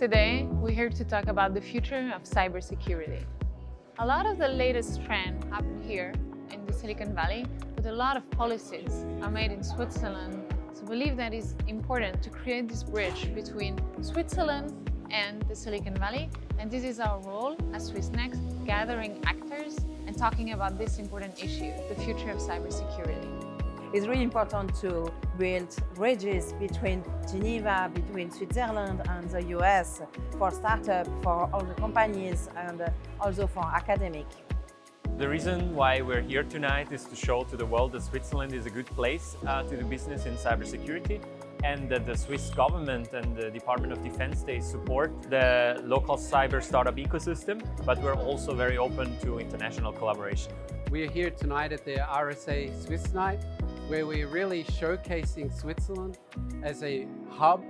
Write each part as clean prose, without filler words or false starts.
Today, we're here to talk about the future of cybersecurity. A lot of the latest trends happen here in the Silicon Valley, but a lot of policies are made in Switzerland. So I believe that it's important to create this bridge between Switzerland and the Silicon Valley. And this is our role as Swissnex, gathering actors and talking about this important issue, the future of cybersecurity. It's really important to build bridges between Geneva, between Switzerland and the US for startups, for all the companies, and also for academic. The reason why we're here tonight is to show to the world that Switzerland is a good place to do business in cybersecurity, and that the Swiss government and the Department of Defense, they support the local cyber startup ecosystem, but we're also very open to international collaboration. We are here tonight at the RSA Swiss Night, where we're really showcasing Switzerland as a hub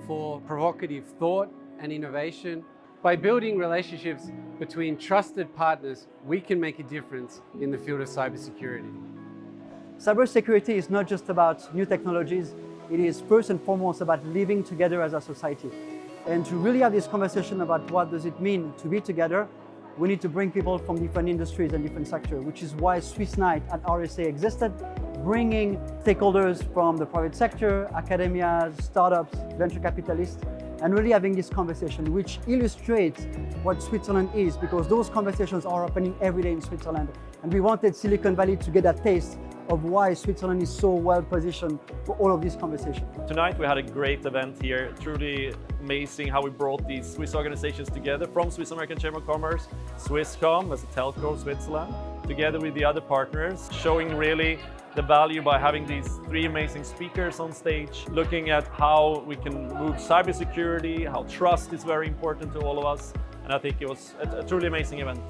for provocative thought and innovation. By building relationships between trusted partners, we can make a difference in the field of cybersecurity. Cybersecurity is not just about new technologies, it is first and foremost about living together as a society. And to really have this conversation about what does it mean to be together, we need to bring people from different industries and different sectors, which is why Swiss Night at RSA existed, bringing stakeholders from the private sector, academia, startups, venture capitalists, and really having this conversation, which illustrates what Switzerland is, because those conversations are happening every day in Switzerland. And we wanted Silicon Valley to get a taste of why Switzerland is so well positioned for all of these conversations. Tonight we had a great event here, truly amazing how we brought these Swiss organizations together from Swiss American Chamber of Commerce, Swisscom as a telco Switzerland, together with the other partners, showing really the value by having these three amazing speakers on stage, looking at how we can move cybersecurity, how trust is very important to all of us, and I think it was a truly amazing event.